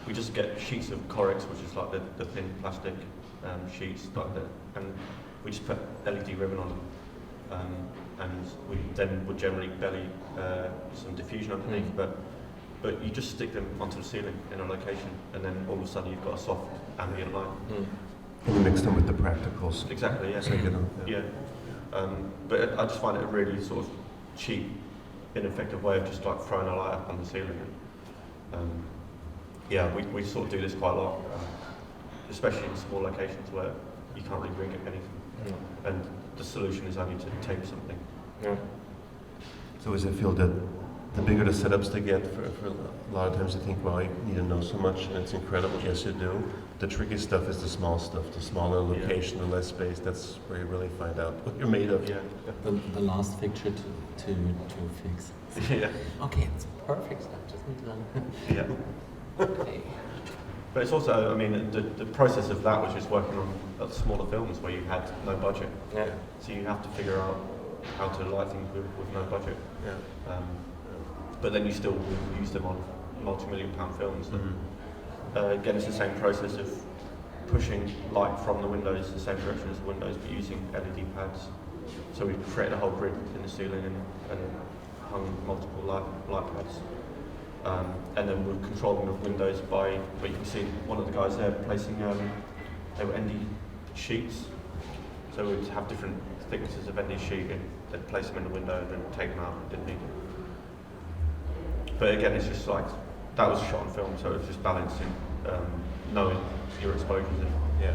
we just get sheets of Corex, which is like the thin plastic sheets, like and we just put LED ribbon on them, and we then would generally belly some diffusion underneath, but you just stick them onto the ceiling in a location, and then all of a sudden you've got a soft ambient light. And you mix them with the practicals. Exactly, yeah. So you know, But I just find it a really sort of cheap, ineffective way of just like throwing a light up on the ceiling. We sort of do this quite a lot, especially in small locations where you can't really rig anything. No. And the solution is only to tape something. Yeah. So as I feel that the bigger the setups they get, for a lot of times you think, well, you need to know so much, and it's incredible. Yes, you do. The tricky stuff is the small stuff, the smaller location, the less space. That's where you really find out what you're made of. Yeah. The last fixture to fix. Yeah. Okay, it's perfect stuff. Just need to learn. Yeah. Okay. But it's also, I mean, the process of that was just working on smaller films where you had no budget. Yeah. So you have to figure out how to light things with no budget. Yeah. But then you still use them on multi-million-pound films. Mhm. Again, it's the same process of pushing light from the windows the same direction as the windows, but using LED pads. So we created a whole grid in the ceiling and hung multiple light pads. And then we're controlling the windows by, but you can see one of the guys there placing, they were ND sheets. So we'd have different thicknesses of ND sheet, and they'd place them in the window and then take them out if didn't need them. But again, it's just like, that was shot on film, so it's just balancing, knowing your exposures and Yeah.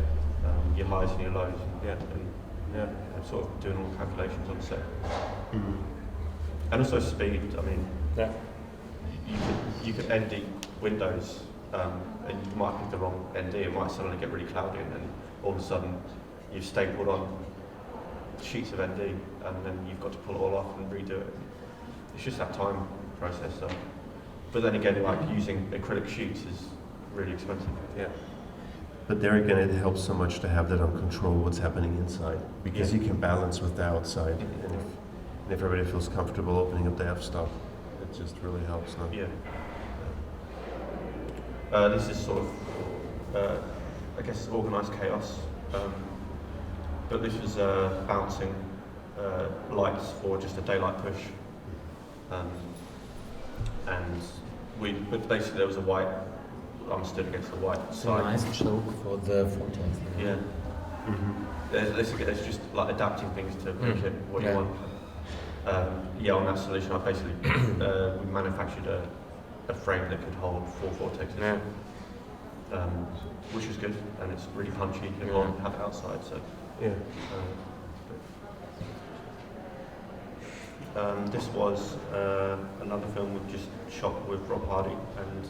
your highs and your lows, Yeah. and sort of doing all the calculations on set. Mhm. And also speed. I mean, Yeah. you could ND windows, and you might pick the wrong ND. It might suddenly get really cloudy, and then all of a sudden you've stapled on sheets of ND, and then you've got to pull it all off and redo it. It's just that time process. So. But then again, like using acrylic sheets is really expensive. Yeah. But there again, it helps so much to have that on control, what's happening inside, because Yeah. you can balance with the outside, and if everybody feels comfortable opening up the f-stop, it just really helps. No? Yeah. This is sort of, I guess, organised chaos. But this was bouncing lights for just a daylight push. And but basically there was a white, I'm stood against the white It's a side. nice joke for the vortex. Yeah. Mm-hmm. There's just like adapting things to make it what you Yeah. want. Yeah, on that solution, I basically we manufactured a frame that could hold 4 vortexes, Yeah. which was good, and it's really punchy. You Yeah. can't have it outside, so. Yeah. This was another film we just shot with Rob Hardy, and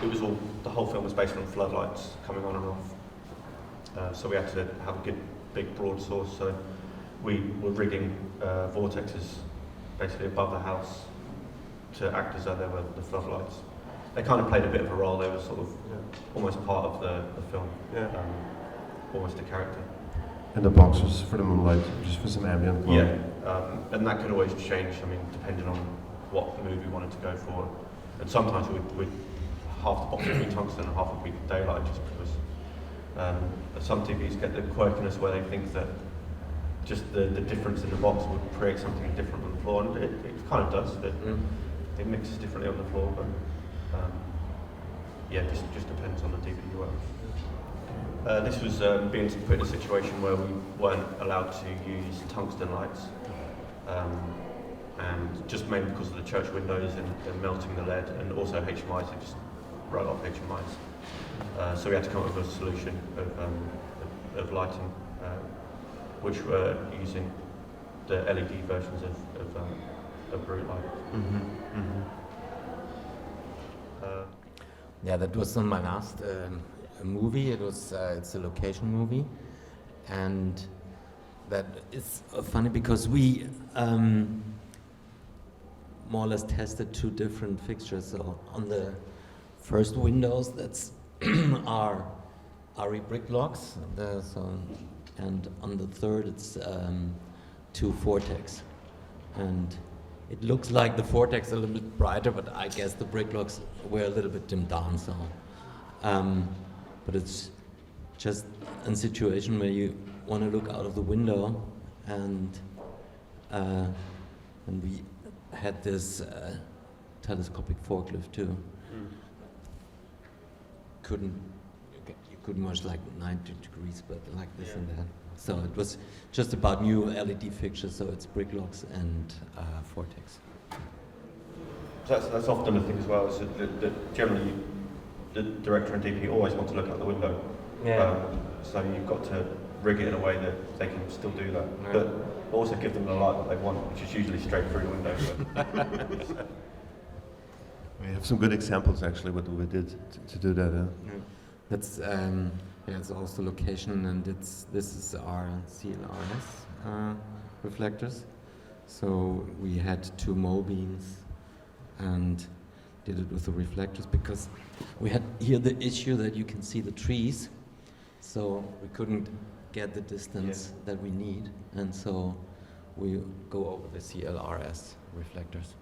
it was the whole film was based on floodlights coming on and off. So we had to have a good big broad source. So we were rigging vortexes basically above the house to act as though they were the floodlights. They kind of played a bit of a role. They were sort of almost part of the film, almost a character. And the box was for the moonlight, just for some ambient glow. Yeah, and that could always change. I mean, depending on what mood we wanted to go for. And sometimes we'd half the box would be tungsten and half would be daylight, just because some TVs get the quirkiness where they think that just the difference in the box would create something different on the floor, and it kind of does. It mixes differently on the floor, but yeah, just depends on the TV you work with. This was being put in a situation where we weren't allowed to use tungsten lights, and just mainly because of the church windows and melting the lead, and also HMIs, they just wrote off HMIs. So we had to come up with a solution of lighting, which were using the LED versions of brute light. Mm-hmm. Mm-hmm. Yeah, that was on my last movie. It was it's a location movie, and that is funny because we more or less tested 2 different fixtures. So on the first windows, that's are RE brick locks, and on the third it's 2 vortex, and it looks like the vortex a little bit brighter, but I guess the brick locks were a little bit dimmed down. So, but it's just a situation where you want to look out of the window, and we had this telescopic forklift too. You couldn't watch like 90 degrees, but like this and that. So it was just about new LED fixtures. So it's brick locks and vortex. So that's often a thing as well. Is that generally the director and DP always want to look out the window, So you've got to rig it in a way that they can still do that, Yeah. but also give them the light that they want, which is usually straight through the window. But We have some good examples actually what we did to do that. That's it's also location, and this is our CRLS reflectors. So we had 2 mole beams and did it with the reflectors because we had here the issue that you can see the trees, so we couldn't get the distance that we need, and so we go over the CRLS reflectors.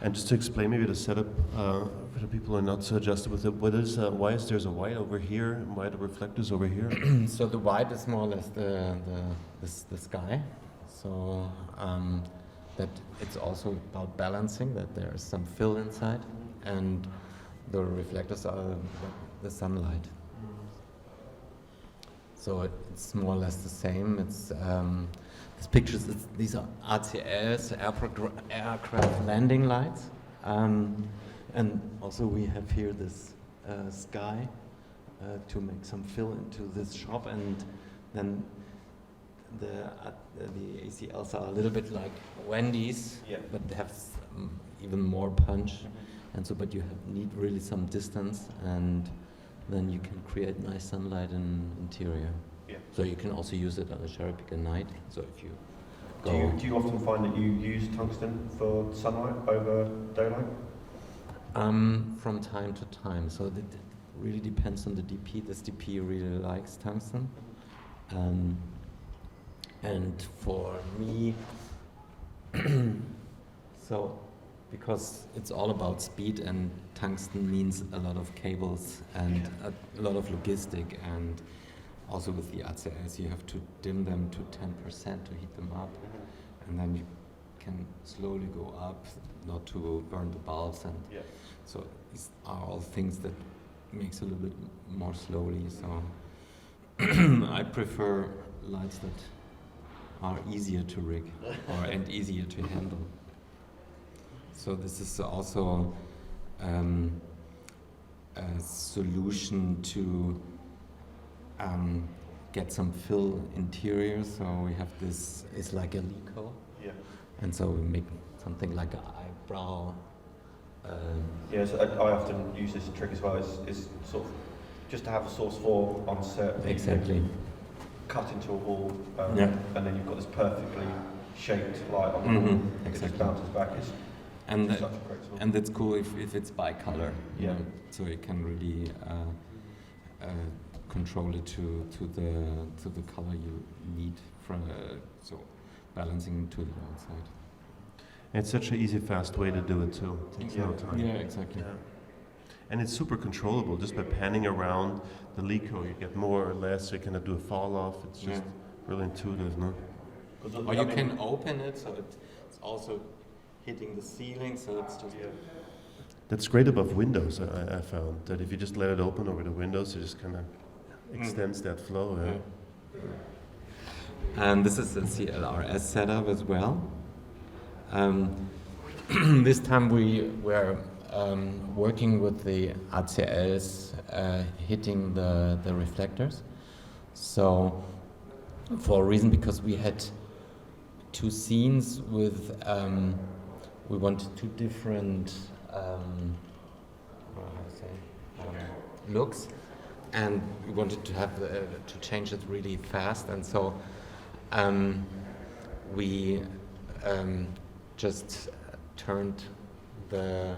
And just to explain maybe the setup for the people who are not so adjusted with it, why is there's a white over here and why the reflectors over here? So the white is more or less the sky. So that it's also about balancing, that there is some fill inside, and the reflectors are the sunlight. So it's more or less the same. It's these pictures. These are ACLS, aircraft landing lights, and also we have here this sky to make some fill into this shop, and then the ACLs are a little bit like Wendy's, but they have even more punch, and so but you need really some distance, and then you can create nice sunlight in interior. Yeah. So you can also use it on a cherry pick at night. So if you do you often find that you use tungsten for sunlight over daylight? From time to time. So it really depends on the DP. This DP really likes tungsten. And for me, so because it's all about speed, and tungsten means a lot of cables and a lot of logistic, and also with the ACLs you have to dim them to 10% to heat them up, and then you can slowly go up, not to burn the bulbs, and so these are all things that makes a little bit more slowly. So I prefer lights that are easier to rig and easier to handle. So this is also a solution to get some fill interior. So we have this, it's like a Lico. Yeah. And so we make something like an eyebrow. So I often use this trick as well, is sort of just to have a source 4 on set. Exactly. Cut into a wall, and then you've got this perfectly shaped light on the wall. It just bounces back. It's such a great tool. And it's cool if it's bi-color. Yeah. So you can really control it to the color you need from so balancing to the outside. It's such an easy, fast way to do it too. It takes no time. Yeah, exactly. Yeah. And it's super controllable. Just by panning around the Lico, you get more or less. You cannot do a fall off. It's just really intuitive, no? Or you can open it, so it's also hitting the ceiling. So it's just. That's great above windows. I found that if you just let it open over the windows, it just kind of extends that flow. And this is the CRLS setup as well. This time we were working with the ACLs hitting the reflectors. So for a reason, because we had 2 scenes with, we wanted 2 different looks, and we wanted to have to change it really fast, and so we just turned the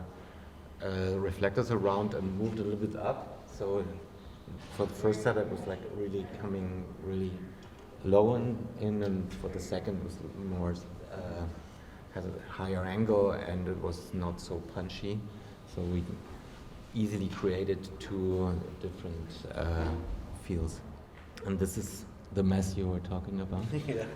reflectors around and moved a little bit up. So for the first set it was like really coming really low in, and for the second was more had a higher angle, and it was not so punchy. So we easily created 2 different feels. And this is the mess you were talking about. It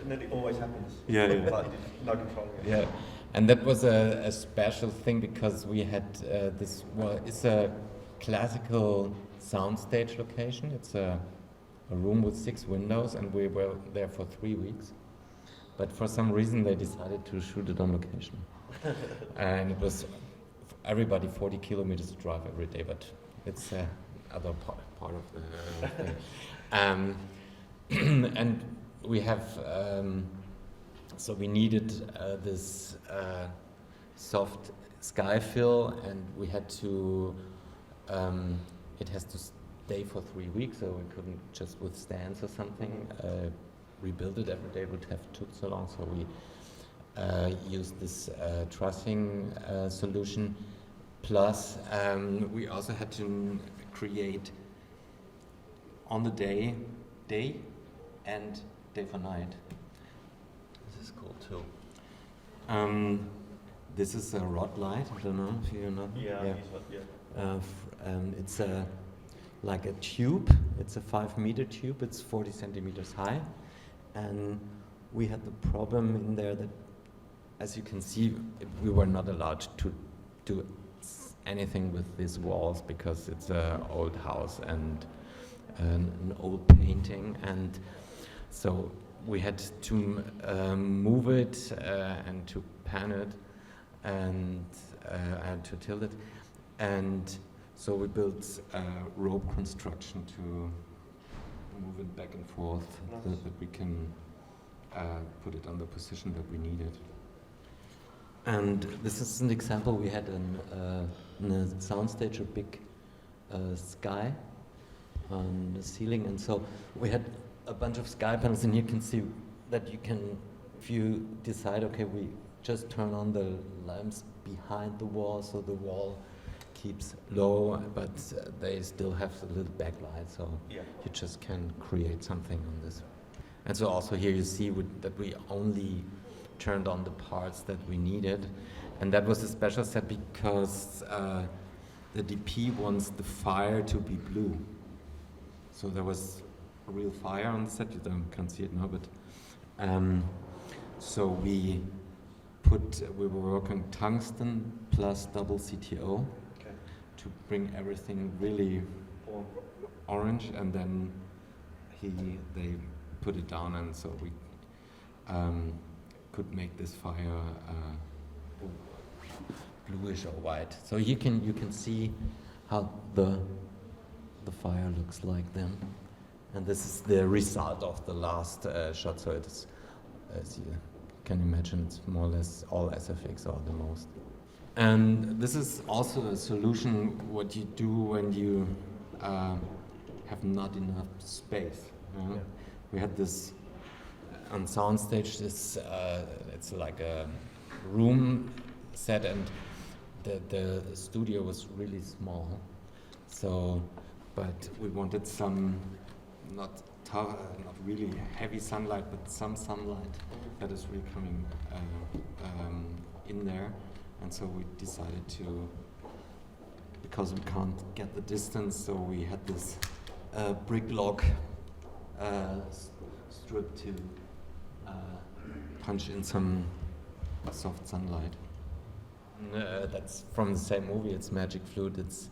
nearly always happens. Like, no control. Yeah, and that was a special thing because we had this. Well, it's a classical soundstage location. It's a room with 6 windows, and we were there for 3 weeks. But for some reason, they decided to shoot it on location, and it was everybody 40 kilometers to drive every day. But it's other part of the thing. And we have, so we needed this soft sky fill, and we had to, it has to stay for 3 weeks, so we couldn't just with stands or something rebuild it every day, would have took so long, so we used this trussing solution. Plus, we also had to create on the day and day for night. This is cool too. This is a rod light. I don't know if you know. Yeah. It's like a tube. It's a 5-meter tube. It's 40 centimeters high, and we had the problem in there that, as you can see, we were not allowed to do anything with these walls because it's an old house and an old painting, and so we had to move it and to pan it and to tilt it, and so we built a rope construction to move it back and forth so that we can put it on the position that we needed. And this is an example. We had in a soundstage a big sky on the ceiling, and so we had a bunch of sky panels, and you can see that you can, if you decide, okay, we just turn on the lamps behind the wall, so the wall keeps low, but they still have a little backlight, so you just can create something on this. And so also here you see that we only turned on the parts that we needed, and that was a special set because the DP wants the fire to be blue. So there was a real fire on the set. You can't see it now, but so we were working tungsten plus double CTO to bring everything really orange, and then they put it down, and so we could make this fire bluish or white. So you can see how the fire looks like then, and this is the result of the last shot. So it's, as you can imagine, it's more or less all SFX or the most. And this is also a solution what you do when you have not enough space. Yeah. We had this on soundstage. This it's like a room set, and the studio was really small. So, but we wanted some not really heavy sunlight, but some sunlight that is really coming in there. And so we decided to, because we can't get the distance, so we had this brick log strip to punch in some soft sunlight. That's from the same movie. It's Magic Flute. It's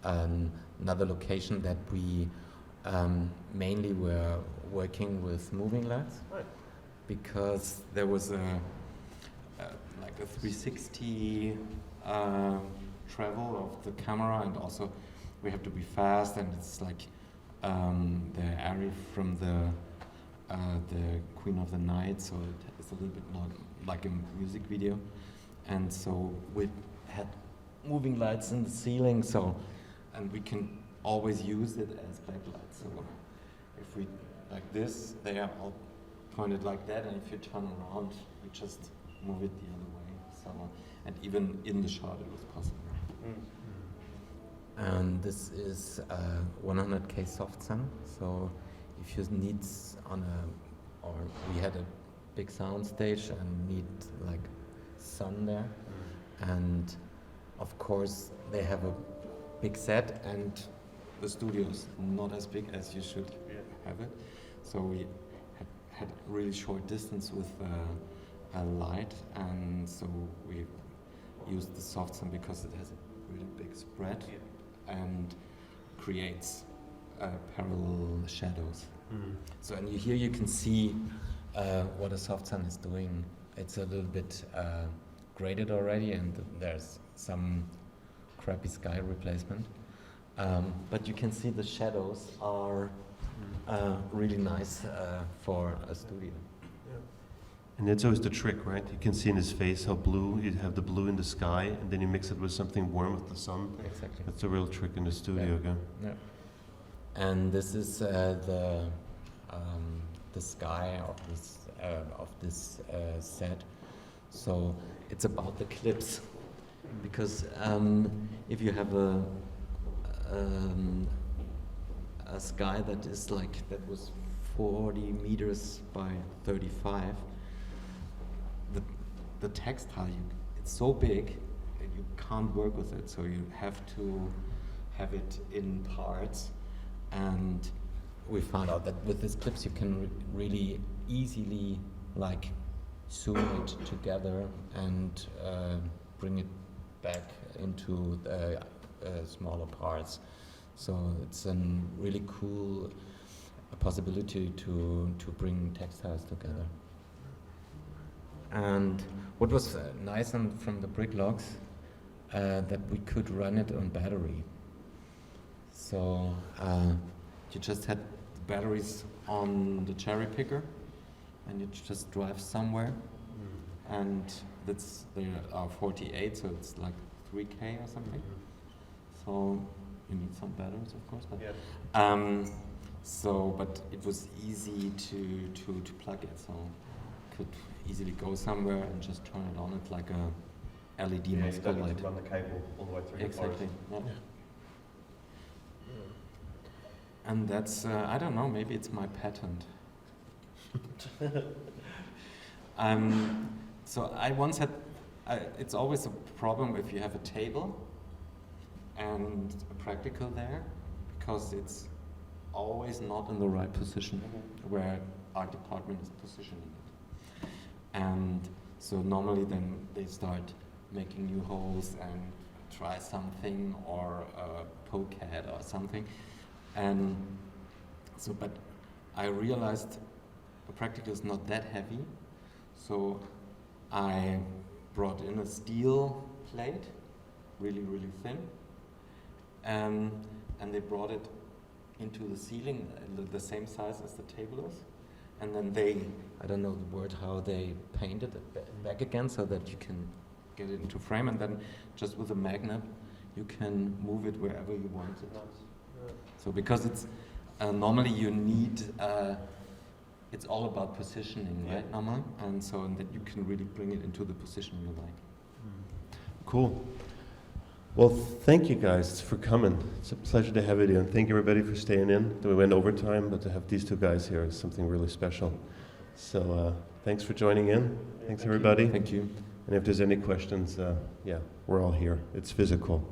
another location that we mainly were working with moving lights, because there was like a 360 travel of the camera, and also we have to be fast, and it's like the area from the Queen of the Night, so it's a little bit not like a music video, and so we had moving lights in the ceiling, so, and we can always use it as backlights. So if we like this, they are all pointed like that, and if you turn around, we just move it the other way. So, and even in the shot, it was possible. And this is 100K soft sun. So if you need or we had a big sound stage and need like sun there, and of course they have a big set, and the studio is not as big as you should have it. So we had really short distance with a light, and so we used the soft sun because it has a really big spread and creates parallel shadows. So, and here you can see what a soft sun is doing. It's a little bit graded already, and there's some crappy sky replacement. But you can see the shadows are really nice for a studio. And that's always the trick, right? You can see in his face how blue, you have the blue in the sky, and then you mix it with something warm with the sun. Exactly. That's a real trick in the studio, Yeah. again. Yeah. And this is the sky of this set. So it's about the clips, because if you have a sky that is that was 40 meters by 35, the textile, it's so big that you can't work with it, so you have to have it in parts. And we found out that with these clips you can really easily sew it together and bring it back into smaller parts. So it's a really cool possibility to bring textiles together. And what was nice from the bricklocks, that we could run it on battery. So you just had the batteries on the cherry picker, and you just drive somewhere, and there are 48, so it's like 3K or something. So you need some batteries, of course, but but it was easy to plug it, so could easily go somewhere and just turn it on. It's like a LED you Moscow don't need light. to run the cable all the way through Exactly. the forest. Yeah. And that's I don't know. Maybe it's my patent. So I once had. It's always a problem if you have a table and a practical there, because it's always not in the right position where our department is positioning it. And so normally then they start making new holes and try something, or poke at or something. And so, but I realized the practical is not that heavy, so I brought in a steel plate, really, really thin, and they brought it into the ceiling, the same size as the table is, and then they, I don't know the word, how they painted it back again so that you can get it into frame, and then just with a magnet you can move it wherever you want it. So because it's normally you need, it's all about positioning, right, normally, and so that you can really bring it into the position you like. Cool. Well, thank you guys for coming. It's a pleasure to have you here, and thank you everybody for staying in. We went overtime, but to have these two guys here is something really special. So thanks for joining in. Thanks everybody. Thank you. And if there's any questions, we're all here. It's physical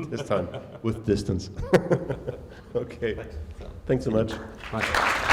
this time, with distance. Okay. Thanks so much. Bye.